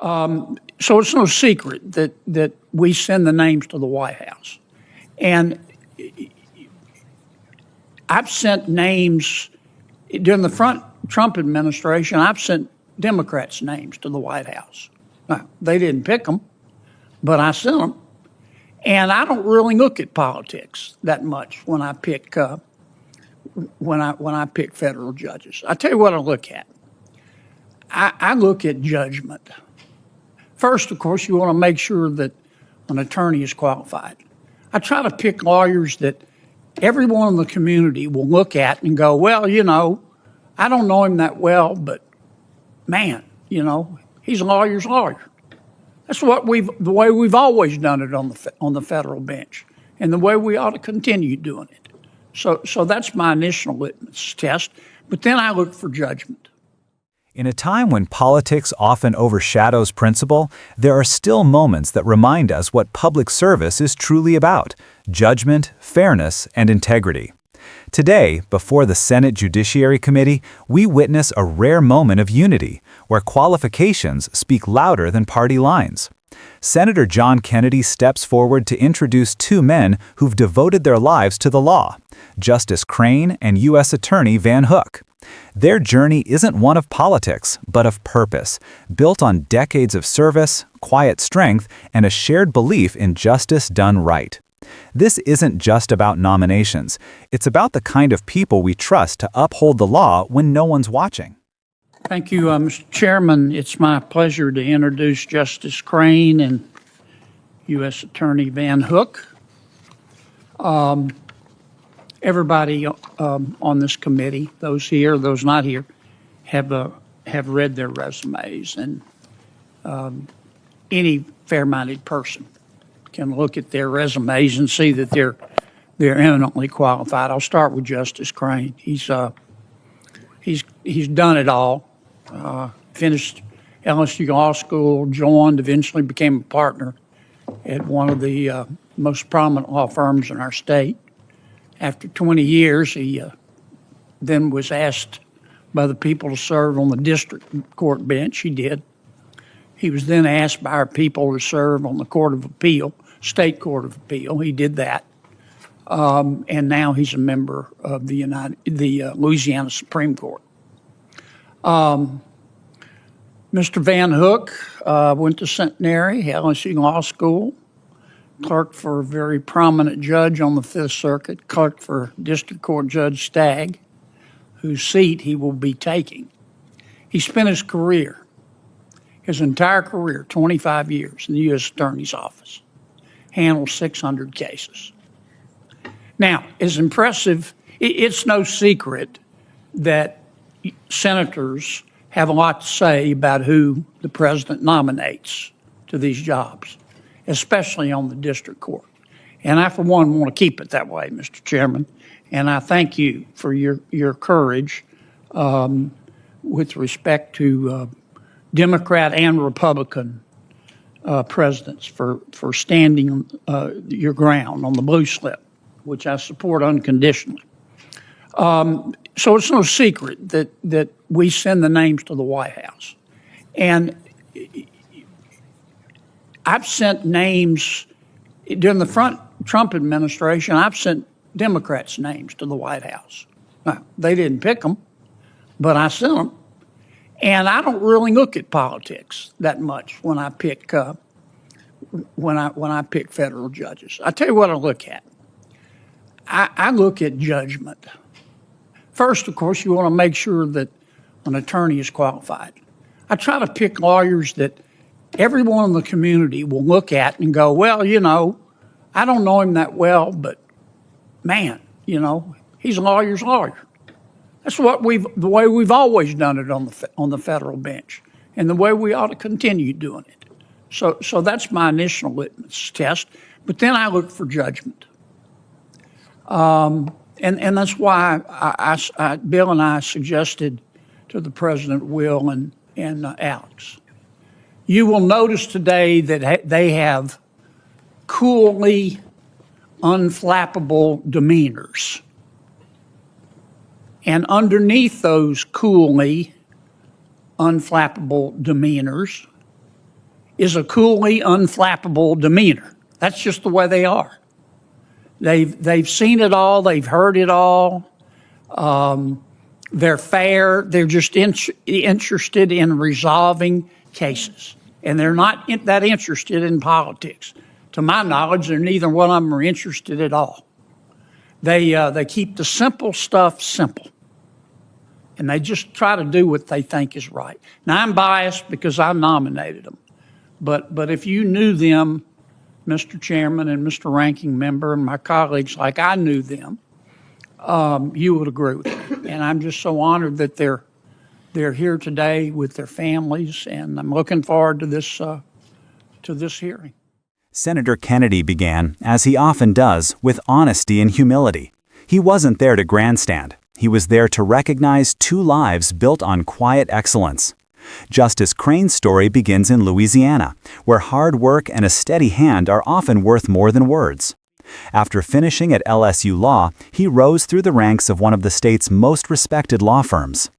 So it's no secret that we send the names to the White House. And I've sent names during the Trump administration. I've sent Democrats' names to the White House. Now, they didn't pick them, but I sent them. And I don't really look at politics that much when I pick when I pick federal judges. I tell you what I look at. I look at judgment. First, of course, you want to make sure that an attorney is qualified. I try to pick lawyers that everyone in the community will look at and go, well, I don't know him that well, but man, he's a lawyer's lawyer. That's the way we've always done it on the federal bench, and the way we ought to continue doing it. So that's my initial litmus test. But then I look for judgment. In a time when politics often overshadows principle, there are still moments that remind us what public service is truly about: judgment, fairness, and integrity. Today, before the Senate Judiciary Committee, we witness a rare moment of unity, where qualifications speak louder than party lines. Senator John Kennedy steps forward to introduce two men who've devoted their lives to the law: Justice Crane and U.S. Attorney Van Hook. Their journey isn't one of politics, but of purpose, built on decades of service, quiet strength, and a shared belief in justice done right. This isn't just about nominations. It's about the kind of people we trust to uphold the law when no one's watching. Thank you, Mr. Chairman. It's my pleasure to introduce Justice Crane and U.S. Attorney Van Hook. Everybody on this committee, those here, those not here, have read their resumes, and any fair-minded person can look at their resumes and see that they're eminently qualified. I'll start with Justice Crane. He's done it all. Finished LSU Law School, joined, eventually became a partner at one of the most prominent law firms in our state. After 20 years, he then was asked by the people to serve on the district court bench. He did. He was then asked by our people to serve on the Court of Appeal, State Court of Appeal. He did that. And now he's a member of the Louisiana Supreme Court. Mr. Van Hook went to Centenary, LSU Law School, clerked for a very prominent judge on the Fifth Circuit, clerked for District Court Judge Stagg, whose seat he will be taking. He spent his entire career, 25 years, in the U.S. Attorney's Office, handled 600 cases. Now, as impressive, it's no secret that senators have a lot to say about who the president nominates to these jobs, especially on the district court. And I, for one, want to keep it that way, Mr. Chairman. And I thank you for your courage with respect to Democrat and Republican presidents for standing your ground on the blue slip, which I support unconditionally. So it's no secret that we send the names to the White House. And I've sent names during the Trump administration. I've sent Democrats' names to the White House. Now, they didn't pick them, but I sent them. And I don't really look at politics that much when I pick when I pick federal judges. I tell you what I look at. I look at judgment. First, of course, you want to make sure that an attorney is qualified. I try to pick lawyers that everyone in the community will look at and go, well, I don't know him that well, but man, he's a lawyer's lawyer. That's the way we've always done it on the federal bench, and the way we ought to continue doing it. So that's my initial litmus test. But then I look for judgment, and that's why Bill and I suggested to the President, Will and Alex. You will notice today that they have coolly unflappable demeanors. And underneath those coolly unflappable demeanors is a coolly unflappable demeanor. That's just the way they are. They've seen it all. They've heard it all. They're fair. They're just interested in resolving cases. And they're not that interested in politics. To my knowledge, neither one of them are interested at all. They keep the simple stuff simple. And they just try to do what they think is right. Now, I'm biased because I nominated them. But if you knew them, Mr. Chairman and Mr. Ranking Member and my colleagues like I knew them, you would agree with me. And I'm just so honored that they're here today with their families, and I'm looking forward to this hearing. Senator Kennedy began, as he often does, with honesty and humility. He wasn't there to grandstand. He was there to recognize two lives built on quiet excellence. Justice Crane's story begins in Louisiana, where hard work and a steady hand are often worth more than words. After finishing at LSU Law, he rose through the ranks of one of the state's most respected law firms.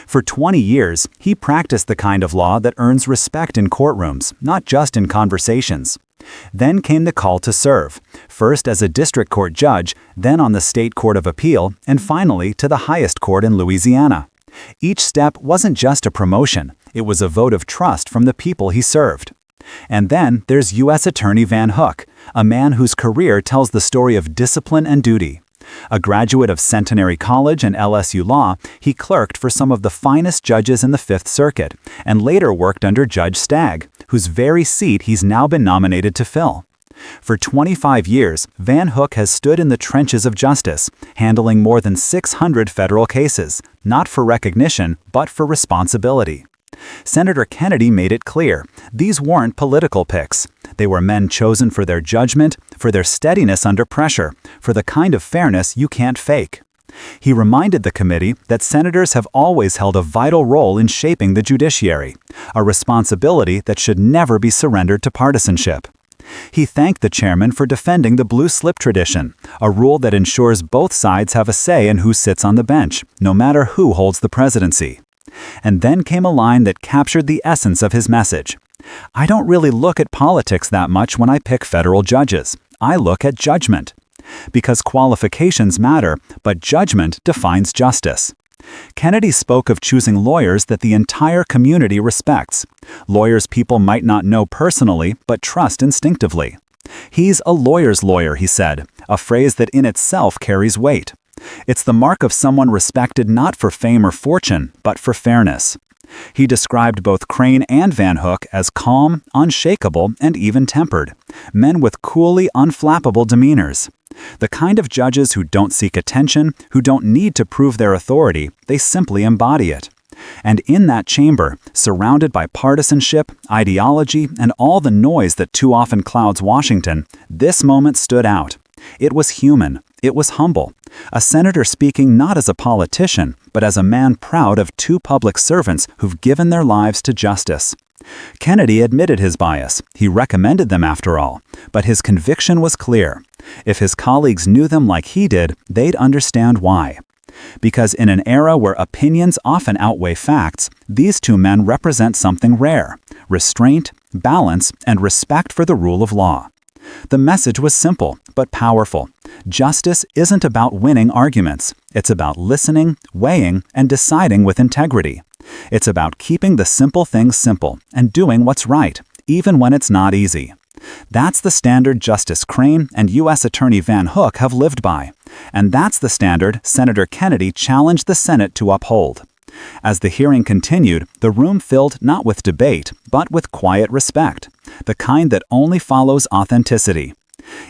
For 20 years, he practiced the kind of law that earns respect in courtrooms, not just in conversations. Then came the call to serve, first as a district court judge, then on the State Court of Appeal, and finally to the highest court in Louisiana. Each step wasn't just a promotion, it was a vote of trust from the people he served. And then there's U.S. Attorney Van Hook, a man whose career tells the story of discipline and duty. A graduate of Centenary College and LSU Law, he clerked for some of the finest judges in the Fifth Circuit, and later worked under Judge Stagg, whose very seat he's now been nominated to fill. For 25 years, Van Hook has stood in the trenches of justice, handling more than 600 federal cases, not for recognition, but for responsibility. Senator Kennedy made it clear, these weren't political picks. They were men chosen for their judgment, for their steadiness under pressure, for the kind of fairness you can't fake. He reminded the committee that senators have always held a vital role in shaping the judiciary, a responsibility that should never be surrendered to partisanship. He thanked the chairman for defending the blue slip tradition, a rule that ensures both sides have a say in who sits on the bench, no matter who holds the presidency. And then came a line that captured the essence of his message. I don't really look at politics that much when I pick federal judges. I look at judgment. Because qualifications matter, but judgment defines justice. Kennedy spoke of choosing lawyers that the entire community respects. Lawyers people might not know personally, but trust instinctively. He's a lawyer's lawyer, he said, a phrase that in itself carries weight. It's the mark of someone respected not for fame or fortune, but for fairness. He described both Crane and Van Hook as calm, unshakable, and even-tempered, men with coolly unflappable demeanors. The kind of judges who don't seek attention, who don't need to prove their authority, they simply embody it. And in that chamber, surrounded by partisanship, ideology, and all the noise that too often clouds Washington, this moment stood out. It was human. It was humble. A senator speaking not as a politician, but as a man proud of two public servants who've given their lives to justice. Kennedy admitted his bias. He recommended them after all. But his conviction was clear. If his colleagues knew them like he did, they'd understand why. Because in an era where opinions often outweigh facts, these two men represent something rare: restraint, balance, and respect for the rule of law. The message was simple, but powerful. Justice isn't about winning arguments. It's about listening, weighing, and deciding with integrity. It's about keeping the simple things simple and doing what's right, even when it's not easy. That's the standard Justice Crane and U.S. Attorney Van Hook have lived by. And that's the standard Senator Kennedy challenged the Senate to uphold. As the hearing continued, the room filled not with debate, but with quiet respect, the kind that only follows authenticity.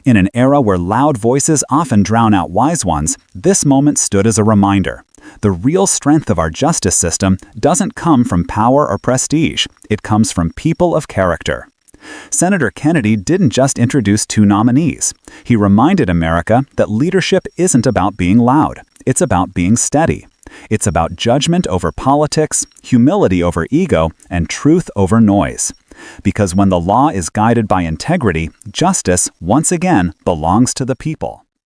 In an era where loud voices often drown out wise ones, this moment stood as a reminder. The real strength of our justice system doesn't come from power or prestige. It comes from people of character. Senator Kennedy didn't just introduce two nominees. He reminded America that leadership isn't about being loud. It's about being steady. It's about judgment over politics, humility over ego, and truth over noise. Because when the law is guided by integrity, justice, once again, belongs to the people.